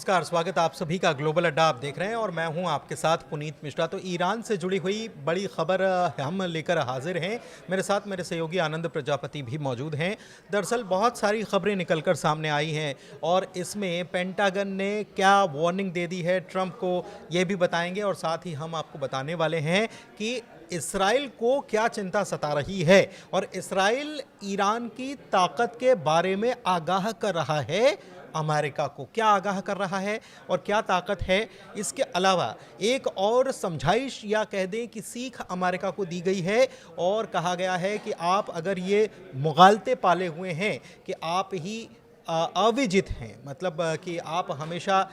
नमस्कार, स्वागत आप सभी का ग्लोबल अड्डा आप देख रहे हैं और मैं हूं आपके साथ पुनीत मिश्रा। तो ईरान से जुड़ी हुई बड़ी खबर हम लेकर हाजिर हैं। मेरे साथ मेरे सहयोगी आनंद प्रजापति भी मौजूद हैं। दरअसल बहुत सारी खबरें निकलकर सामने आई हैं और इसमें पेंटागन ने क्या वार्निंग दे दी है ट्रंप को, ये भी बताएंगे और साथ ही हम आपको बताने वाले हैं कि इसराइल को क्या चिंता सता रही है और इसराइल ईरान की ताकत के बारे में आगाह कर रहा है। अमेरिका को क्या आगाह कर रहा है और क्या ताकत है। इसके अलावा एक और समझाइश या कह दें कि सीख अमेरिका को दी गई है और कहा गया है कि आप अगर ये मुगालते पाले हुए हैं कि आप ही अविजित हैं, मतलब कि आप हमेशा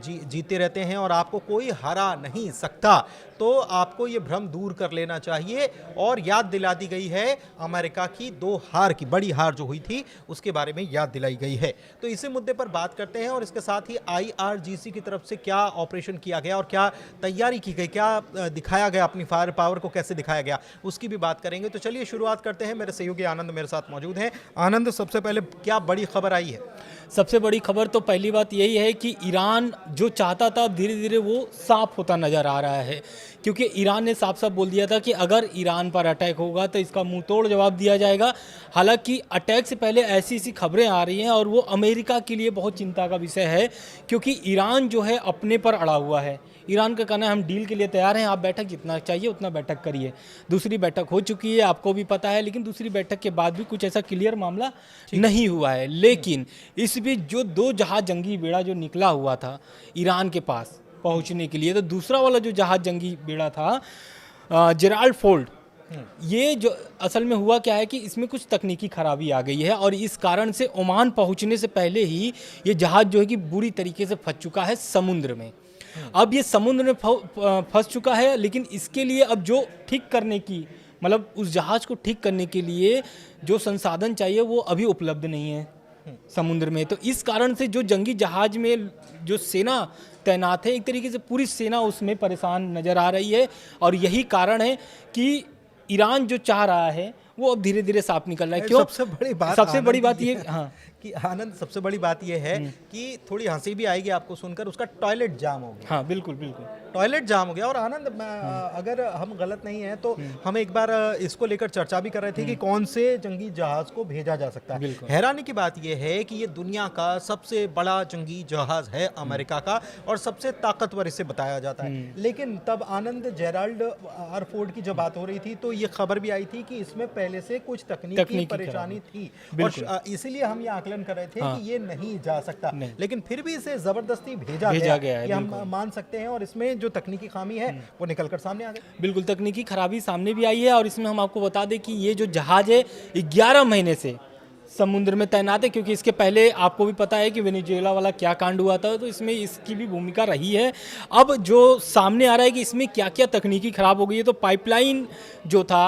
जीते रहते हैं और आपको कोई हरा नहीं सकता, तो आपको ये भ्रम दूर कर लेना चाहिए। और याद दिला दी गई है अमेरिका की दो हार की, बड़ी हार जो हुई थी उसके बारे में याद दिलाई गई है। तो इसी मुद्दे पर बात करते हैं और इसके साथ ही IRGC की तरफ से क्या ऑपरेशन किया गया और क्या तैयारी की गई, क्या दिखाया गया, अपनी फायर पावर को कैसे दिखाया गया, उसकी भी बात करेंगे। तो चलिए शुरुआत करते हैं। मेरे सहयोगी आनंद मेरे साथ मौजूद हैं। आनंद, सबसे पहले क्या बड़ी खबर आई है? सबसे बड़ी खबर तो पहली बात यही है कि ईरान जो चाहता था धीरे धीरे वो साफ होता नज़र आ रहा है, क्योंकि ईरान ने साफ साफ बोल दिया था कि अगर ईरान पर अटैक होगा तो इसका मुंह तोड़ जवाब दिया जाएगा। हालांकि अटैक से पहले ऐसी ऐसी खबरें आ रही हैं और वो अमेरिका के लिए बहुत चिंता का विषय है, क्योंकि ईरान जो है अपने पर अड़ा हुआ है। ईरान का कहना है हम डील के लिए तैयार हैं, आप बैठक जितना चाहिए उतना बैठक करिए। दूसरी बैठक हो चुकी है, आपको भी पता है, लेकिन दूसरी बैठक के बाद भी कुछ ऐसा क्लियर मामला नहीं हुआ है। लेकिन इस बीच जो दो जहाज जंगी बेड़ा जो निकला हुआ था ईरान के पास पहुंचने के लिए, तो दूसरा वाला जो जहाज जंगी बेड़ा था जेराल्ड फोर्ड, ये जो असल में हुआ क्या है कि इसमें कुछ तकनीकी खराबी आ गई है और इस कारण से ओमान पहुंचने से पहले ही ये जहाज जो है कि बुरी तरीके से फंस चुका है समुद्र में। अब ये समुद्र में फंस चुका है, लेकिन इसके लिए अब जो ठीक करने की, मतलब उस जहाज को ठीक करने के लिए जो संसाधन चाहिए वो अभी उपलब्ध नहीं है समुद्र में। तो इस कारण से जो जंगी जहाज में जो सेना तैनात है, एक तरीके से पूरी सेना उसमें परेशान नज़र आ रही है और यही कारण है कि ईरान जो चाह रहा है वो अब धीरे धीरे साफ निकल रहा है। क्यों? सबसे बड़ी बात ये हाँ कि आनंद, सबसे बड़ी बात यह है कि थोड़ी हंसी भी आएगी आपको सुनकर, उसका टॉयलेट जाम हो गया। हाँ बिल्कुल बिल्कुल, टॉयलेट जाम हो गया। और आनंद, अगर हम गलत नहीं हैं तो हम एक बार इसको लेकर चर्चा भी कर रहे थे कि कौन से जंगी जहाज को भेजा जा सकता है। हैरानी की बात यह है कि ये दुनिया का सबसे बड़ा जंगी जहाज है अमेरिका का और सबसे ताकतवर इसे बताया जाता है। लेकिन तब आनंद, जेराल्ड आर फोर्ड की जब बात हो रही थी तो ये खबर भी आई थी कि इसमें पहले से कुछ तकनीकी परेशानी थी और इसीलिए हम ये आकलन कर रहे थे कि ये नहीं जा सकता, लेकिन फिर भी इसे जबरदस्ती भेजा गया है, ये हम मान सकते हैं। और इसमें जो तकनीकी खामी है वो निकलकर सामने आ गई। बिल्कुल, तकनीकी खराबी सामने भी आई है और इसमें हम आपको बता दें कि ये जो जहाज है 11 महीने से समुद्र में तैनात है, क्योंकि इसके पहले आपको भी पता है कि वेनेजुएला वाला क्या कांड हुआ था, तो इसमें इसकी भी भूमिका रही है। अब जो सामने आ रहा है कि इसमें क्या क्या तकनीकी खराब हो गई है, तो पाइपलाइन जो था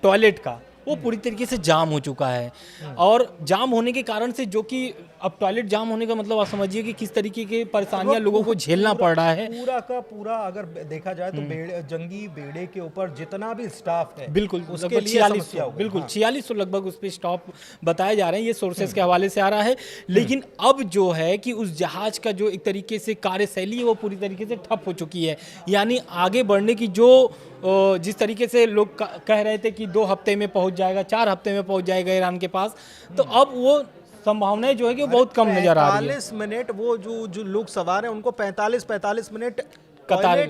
टॉयलेट का वो पूरी तरीके से जाम हो चुका है और जाम होने के कारण से, जो कि अब टॉयलेट जाम होने का मतलब आप समझिए कि किस तरीके की परेशानियां लोगों को झेलना पड़ रहा है। पूरा का पूरा अगर देखा जाए तो जंगी बेड़े के ऊपर जितना भी स्टाफ है, बिल्कुल उसके लिए 4600, बिल्कुल 4600 लगभग उस पर स्टाफ बताए जा रहे हैं, ये सोर्सेस के हवाले से आ रहा है। लेकिन अब जो है कि उस जहाज का जो एक तरीके से कार्यशैली है वो पूरी तरीके से ठप हो चुकी है, यानी आगे बढ़ने की जो जिस तरीके से लोग कह रहे थे कि 2 हफ्ते में पहुंच जाएगा, 4 हफ्ते में पहुंच जाएगा ईरान के पास, तो अब वो संभावनाएं जो है कि वो बहुत कम नजर आ रही है। 45 मिनट वो जो लोग सवार हैं उनको 45 मिनट कतार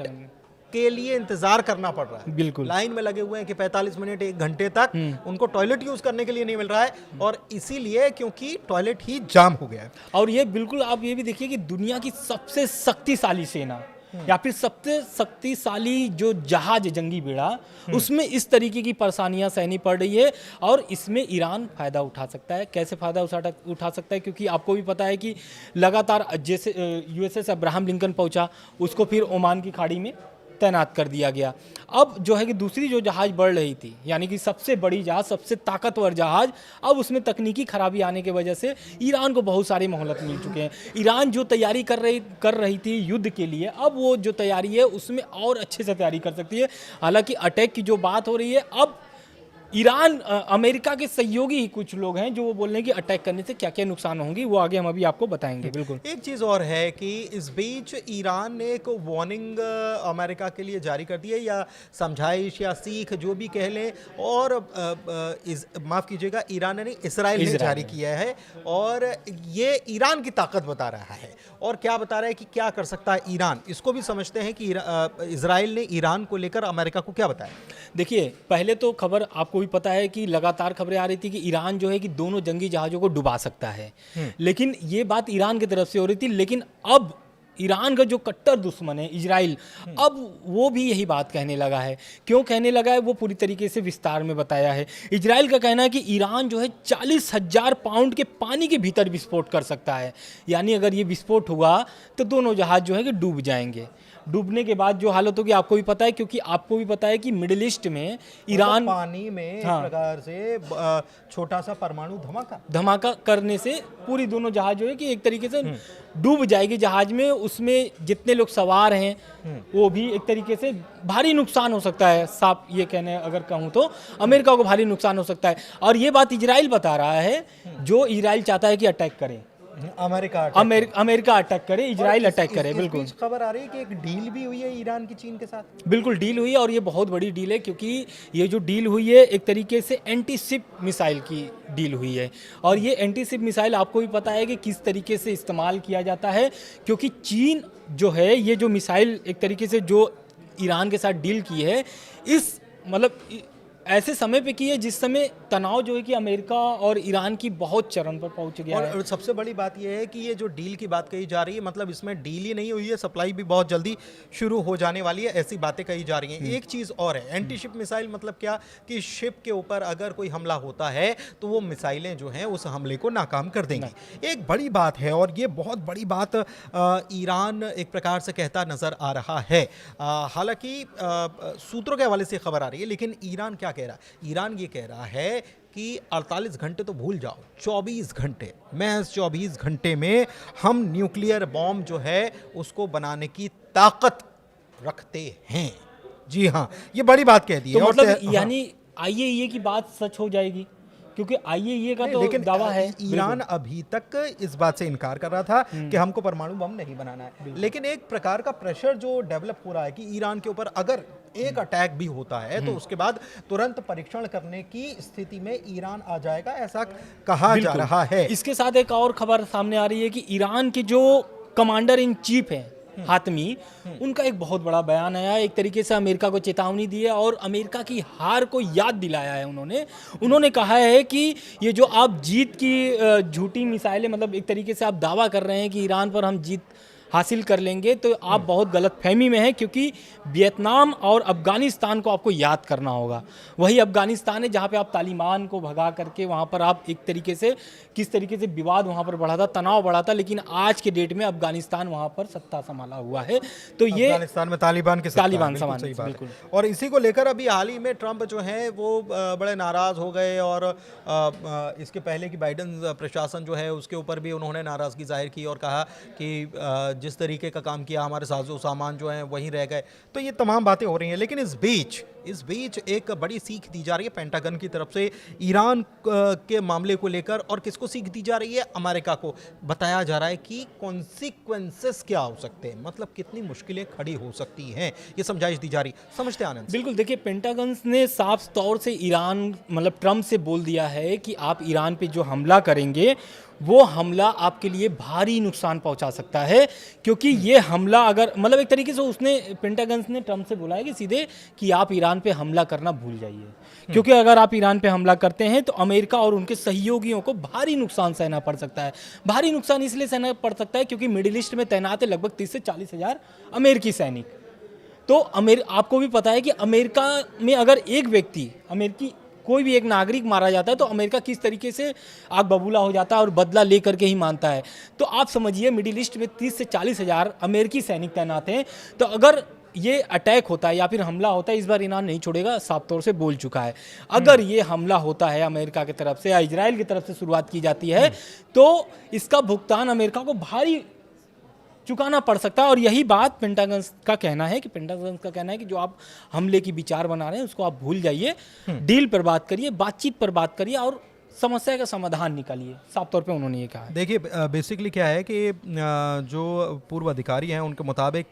के लिए इंतजार करना पड़ रहा है। बिल्कुल, लाइन में लगे हुए हैं कि 45 मिनट 1 घंटे तक उनको टॉयलेट यूज करने के लिए नहीं मिल रहा है, और इसीलिए क्योंकि टॉयलेट ही जाम हो गया है। और ये बिल्कुल आप ये भी देखिए कि दुनिया की सबसे शक्तिशाली सेना या फिर सबसे शक्तिशाली जो जहाज जंगी बेड़ा, उसमें इस तरीके की परेशानियां सहनी पड़ रही है और इसमें ईरान फायदा उठा सकता है। कैसे फायदा उठा सकता है? क्योंकि आपको भी पता है कि लगातार जैसे USS अब्राहम लिंकन पहुंचा, उसको फिर ओमान की खाड़ी में तैनात कर दिया गया। अब जो है कि दूसरी जो जहाज बढ़ रही थी, यानी कि सबसे बड़ी जहाज, सबसे ताकतवर जहाज, अब उसमें तकनीकी खराबी आने की वजह से ईरान को बहुत सारी मोहलत मिल चुके हैं। ईरान जो तैयारी कर रही थी युद्ध के लिए, अब वो जो तैयारी है उसमें और अच्छे से तैयारी कर सकती है। हालांकि अटैक की जो बात हो रही है, अब ईरान अमेरिका के सहयोगी ही कुछ लोग हैं जो वो बोल रहे हैं कि अटैक करने से क्या क्या नुकसान होंगी, वो आगे हम अभी आपको बताएंगे। बिल्कुल। एक चीज़ और है कि इस बीच ईरान ने एक वार्निंग अमेरिका के लिए जारी कर दी है, या समझाइश या सीख जो भी कह लें, और माफ़ कीजिएगा, ईरान ने नहीं, इसराइल ने जारी किया है, और ये ईरान की ताकत बता रहा है। और क्या बता रहा है कि क्या कर सकता है ईरान, इसको भी समझते हैं कि इसराइल ने ईरान को लेकर अमेरिका को क्या बताया। देखिए, पहले तो खबर आपको भी पता है कि लगातार खबरें आ रही थी कि ईरान जो है कि दोनों जंगी जहाज़ों को डुबा सकता है, लेकिन ये बात ईरान की तरफ से हो रही थी। लेकिन अब ईरान का जो कट्टर दुश्मन है इजराइल, अब वो भी यही बात कहने लगा है। क्यों कहने लगा है वो पूरी तरीके से विस्तार में बताया है। इजराइल का कहना है कि ईरान जो है 40,000 पाउंड के पानी के भीतर विस्फोट कर सकता है, यानी अगर ये विस्फोट हुआ तो दोनों जहाज़ जो है कि डूब जाएंगे। डूबने के बाद जो हालत होगी आपको भी पता है, क्योंकि आपको भी पता है कि मिडिल ईस्ट में ईरान पानी में एक प्रकार से छोटा सा परमाणु धमाका करने से पूरी दोनों जहाज जो है कि एक तरीके से डूब जाएगी जहाज में। उसमें जितने लोग सवार हैं वो भी एक तरीके से भारी नुकसान हो सकता है। साफ ये कहने अगर कहूँ तो अमेरिका को भारी नुकसान हो सकता है, और ये बात इजराइल बता रहा है। जो इजराइल चाहता है कि अटैक करे, अमेरिका अटैक करे, इजराइल अटैक करे। बिल्कुल। खबर आ रही है कि एक डील भी हुई है ईरान की चीन के साथ। बिल्कुल डील हुई है, और ये बहुत बड़ी डील है, क्योंकि ये जो डील हुई है एक तरीके से एंटी शिप मिसाइल की डील हुई है। और ये एंटी शिप मिसाइल आपको भी पता है कि किस तरीके से इस्तेमाल किया जाता है, क्योंकि चीन जो है ये जो मिसाइल एक तरीके से जो ईरान के साथ डील की है, इस मतलब ऐसे समय पे की है जिस समय तनाव जो है कि अमेरिका और ईरान की बहुत चरम पर पहुंच गया है। और सबसे बड़ी बात यह है कि ये जो डील की बात कही जा रही है, मतलब इसमें डील ही नहीं हुई है, सप्लाई भी बहुत जल्दी शुरू हो जाने वाली है, ऐसी बातें कही जा रही हैं। एक चीज़ और है, एंटी शिप मिसाइल मतलब क्या, कि शिप के ऊपर अगर कोई हमला होता है तो वो मिसाइलें जो हैं उस हमले को नाकाम कर देंगी। एक बड़ी बात है, और ये बहुत बड़ी बात ईरान एक प्रकार से कहता नजर आ रहा है। हालांकि सूत्रों के हवाले से खबर आ रही है, लेकिन ईरान क्या कह रहा है? ईरान ये कह रहा है कि 48 घंटे तो भूल जाओ, 24 घंटे, महज 24 घंटे में हम न्यूक्लियर बॉम्ब जो है उसको बनाने की ताकत रखते हैं। जी हाँ, ये बड़ी बात कह दी है। तो मतलब यानी आईएईए की बात सच हो जाएगी, क्योंकि आईएईए का तो दावा है। ईरान अभी तक इस बात से इनकार कर रहा था कि हमको परमाणु बम नहीं बनाना है, लेकिन एक प्रकार का प्रेशर जो डेवलप हो रहा है कि ईरान के ऊपर अगर एक अटैक भी होता है तो उसके बाद तुरंत परीक्षण करने की स्थिति में ईरान आ जाएगा, ऐसा कहा जा रहा है। इसके साथ एक और खबर सामने आ रही है कि ईरान के जो कमांडर इन चीफ हैं हातमी, उनका एक बहुत बड़ा बयान आया है। एक तरीके से अमेरिका को चेतावनी दी है और अमेरिका की हार को याद दिलाया है। उन्होंने कहा है कि ये जो आप जीत की झूठी मिसाइलें, मतलब एक तरीके से आप दावा कर रहे हैं कि ईरान पर हम जीत हासिल कर लेंगे, तो आप बहुत गलत फहमी में हैं, क्योंकि वियतनाम और अफगानिस्तान को आपको याद करना होगा। वही अफगानिस्तान है जहाँ पे आप तालिबान को भगा करके वहाँ पर आप एक तरीके से किस तरीके से विवाद वहाँ पर बढ़ा था, तनाव बढ़ा था, लेकिन आज के डेट में अफगानिस्तान वहाँ पर सत्ता संभाला हुआ है। तो ये अफगानिस्तान में तालिबान समान बिल्कुल। और इसी को लेकर अभी हाल ही में ट्रंप जो है वो बड़े नाराज हो गए, और इसके पहले की बाइडेन प्रशासन जो है उसके ऊपर भी उन्होंने नाराजगी जाहिर की और कहा कि जिस तरीके का काम किया हमारे साजो सामान जो हैं वहीं रह गए। तो ये तमाम बातें हो रही हैं, लेकिन इस बीच एक बड़ी सीख दी जा रही है पेंटागन की तरफ से ईरान के मामले को लेकर। और किसको सीख दी जा रही है? अमेरिका को। बताया जा रहा है कि कॉन्सिक्वेंसेस क्या हो सकते हैं, मतलब कितनी मुश्किलें खड़ी हो सकती हैं, ये समझाइश दी जा रही। समझते हैं आनंद। बिल्कुल, देखिए, पेंटागन ने साफ तौर से ईरान मतलब ट्रंप से बोल दिया है कि आप ईरान पे जो हमला करेंगे वो हमला आपके लिए भारी नुकसान पहुंचा सकता है, क्योंकि ये हमला अगर मतलब एक तरीके से उसने पेंटागन ने ट्रंप से बोला है कि सीधे कि आप ईरान पे हमला करना भूल जाइए, क्योंकि अगर आप ईरान पे हमला करते हैं तो अमेरिका और उनके सहयोगियों को भारी नुकसान सहना पड़ सकता है। भारी नुकसान इसलिए सहना पड़ सकता है क्योंकि मिडिल ईस्ट में तैनात है लगभग 30 से 40 हज़ार अमेरिकी सैनिक। तो आपको भी पता है कि अमेरिका में अगर एक व्यक्ति अमेरिकी कोई भी एक नागरिक मारा जाता है तो अमेरिका किस तरीके से आग बबूला हो जाता है और बदला लेकर के ही मानता है। तो आप समझिए मिडिल ईस्ट में 30 से 40 हज़ार अमेरिकी सैनिक तैनात हैं। तो अगर ये अटैक होता है या फिर हमला होता है, इस बार ईरान नहीं छोड़ेगा, साफ तौर से बोल चुका है। अगर ये हमला होता है अमेरिका की तरफ से या इजराइल की तरफ से शुरुआत की जाती है तो इसका भुगतान अमेरिका को भारी चुकाना पड़ सकता है। और यही बात पेंटागन का कहना है कि जो आप हमले की विचार बना रहे हैं उसको आप भूल जाइए, डील पर बात करिए, बातचीत पर बात करिए और समस्या का समाधान निकालिए। साफ तौर पे उन्होंने ये कहा है। देखिए बेसिकली क्या है कि जो पूर्व अधिकारी हैं उनके मुताबिक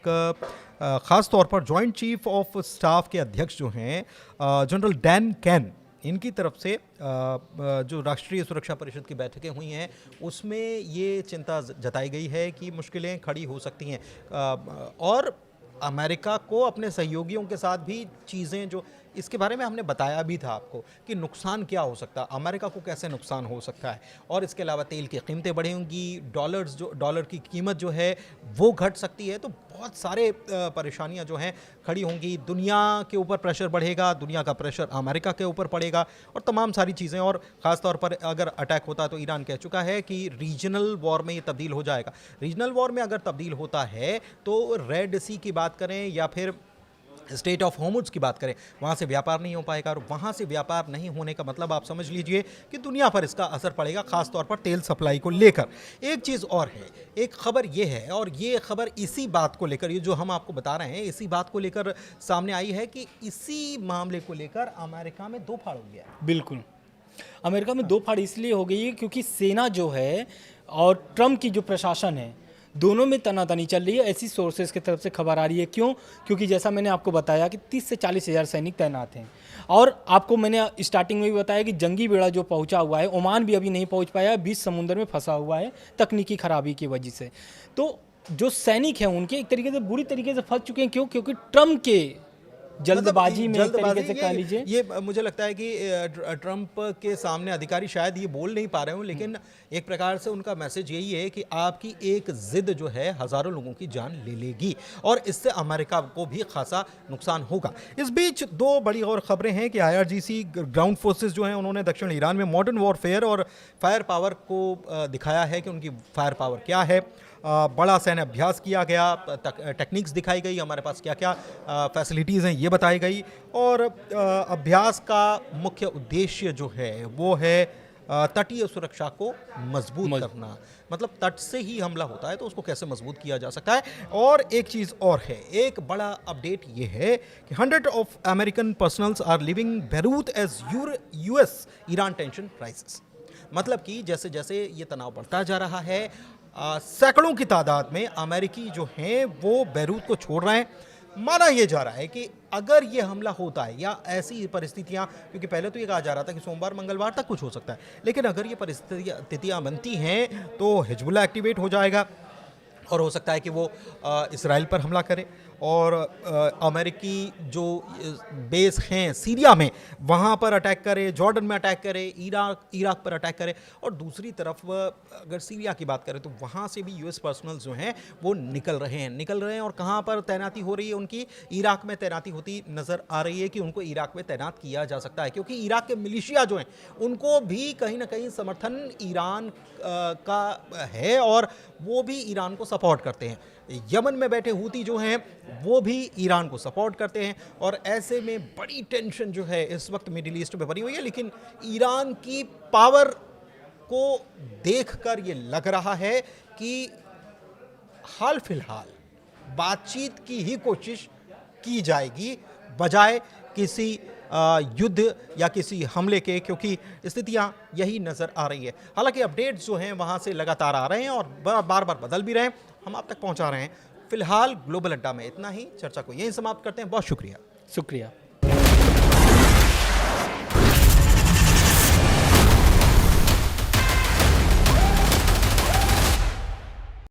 ख़ास तौर पर जॉइंट चीफ ऑफ स्टाफ के अध्यक्ष जो हैं जनरल डैन कैन, इनकी तरफ से जो राष्ट्रीय सुरक्षा परिषद की बैठकें हुई हैं उसमें ये चिंता जताई गई है कि मुश्किलें खड़ी हो सकती हैं और अमेरिका को अपने सहयोगियों के साथ भी चीज़ें जो इसके बारे में हमने बताया भी था आपको कि नुकसान क्या हो सकता है, अमेरिका को कैसे नुकसान हो सकता है। और इसके अलावा तेल की कीमतें बढ़ेंगी, डॉलर की कीमत जो है वो घट सकती है, तो बहुत सारे परेशानियां जो हैं खड़ी होंगी। दुनिया के ऊपर प्रेशर बढ़ेगा, दुनिया का प्रेशर अमेरिका के ऊपर पड़ेगा और तमाम सारी चीज़ें। और ख़ास तौर पर अगर अटैक होता है तो ईरान कह चुका है कि रीजनल वॉर में ये तब्दील हो जाएगा। रीजनल वॉर में अगर तब्दील होता है तो रेड सी की बात करें या फिर स्टेट ऑफ होर्मुज की बात करें, वहाँ से व्यापार नहीं हो पाएगा और वहाँ से व्यापार नहीं होने का मतलब आप समझ लीजिए कि दुनिया पर इसका असर पड़ेगा, खास तौर पर तेल सप्लाई को लेकर। एक चीज़ और है, एक खबर ये है और ये खबर इसी बात को लेकर, ये जो हम आपको बता रहे हैं इसी बात को लेकर सामने आई है कि इसी मामले को लेकर अमेरिका में दो फाड़ हो गया है। बिल्कुल, अमेरिका में दो फाड़ इसलिए हो गई है क्योंकि सेना जो है और ट्रम्प की जो प्रशासन है दोनों में तनातनी चल रही है। ऐसी सोर्सेज की तरफ से खबर आ रही है। क्यों? क्योंकि जैसा मैंने आपको बताया कि 30 से 40 हज़ार सैनिक तैनात हैं और आपको मैंने स्टार्टिंग में भी बताया कि जंगी बेड़ा जो पहुंचा हुआ है, ओमान भी अभी नहीं पहुंच पाया, बीच समुद्र में फंसा हुआ है तकनीकी खराबी की वजह से। तो जो सैनिक हैं उनके एक तरीके से बुरी तरीके से फंस चुके हैं। क्यों? क्योंकि ट्रम्प के जल्दबाजी में एक तरीके से कह लीजिए, ये मुझे लगता है कि ट्रंप के सामने अधिकारी शायद ये बोल नहीं पा रहे हो, लेकिन एक प्रकार से उनका मैसेज यही है कि आपकी एक जिद जो है हजारों लोगों की जान ले लेगी और इससे अमेरिका को भी खासा नुकसान होगा। इस बीच दो बड़ी और खबरें हैं कि IRGC ग्राउंड फोर्सेस जो हैं उन्होंने दक्षिण ईरान में मॉडर्न वॉरफेयर और फायर पावर को दिखाया है कि उनकी फायर पावर क्या है। बड़ा सैन्य अभ्यास किया गया, टेक्निक्स दिखाई गई, हमारे पास क्या क्या फैसिलिटीज़ हैं ये बताई गई और अभ्यास का मुख्य उद्देश्य जो है वो है तटीय सुरक्षा को मजबूत करना। मतलब तट से ही हमला होता है तो उसको कैसे मजबूत किया जा सकता है। और एक चीज़ और है, एक बड़ा अपडेट ये है कि 100 of American personnels are living Beirut as US Iran tension crisis. मतलब कि जैसे जैसे ये तनाव बढ़ता जा रहा है सैकड़ों की तादाद में अमेरिकी जो हैं वो बैरूत को छोड़ रहे हैं। माना यह जा रहा है कि अगर ये हमला होता है या ऐसी परिस्थितियां, क्योंकि पहले तो ये कहा जा रहा था कि सोमवार मंगलवार तक कुछ हो सकता है, लेकिन अगर ये परिस्थितियां बनती हैं तो हिजबुल्लाह एक्टिवेट हो जाएगा और हो सकता है कि वो इसराइल पर हमला करे और अमेरिकी जो बेस हैं सीरिया में वहाँ पर अटैक करे, जॉर्डन में अटैक करे, इराक पर अटैक करे। और दूसरी तरफ अगर सीरिया की बात करें तो वहाँ से भी US पर्सनल्स जो हैं वो निकल रहे हैं और कहाँ पर तैनाती हो रही है उनकी, इराक में तैनाती होती नज़र आ रही है कि उनको इराक में तैनात किया जा सकता है, क्योंकि इराक के मिलिशिया जो हैं उनको भी कहीं ना कहीं समर्थन ईरान का है और वो भी ईरान को सपोर्ट करते हैं। यमन में बैठे हूती जो हैं वो भी ईरान को सपोर्ट करते हैं और ऐसे में बड़ी टेंशन जो है इस वक्त मिडिल ईस्ट में बनी हुई है। लेकिन ईरान की पावर को देखकर ये लग रहा है कि हाल फिलहाल बातचीत की ही कोशिश की जाएगी बजाय किसी युद्ध या किसी हमले के, क्योंकि स्थितियां यही नज़र आ रही है। हालांकि अपडेट्स जो हैं वहां से लगातार आ रहे हैं और बार बार बदल भी रहे हैं, हम आप तक पहुंचा रहे हैं। फिलहाल ग्लोबल अड्डा में इतना ही, चर्चा को यहीं समाप्त करते हैं। बहुत शुक्रिया।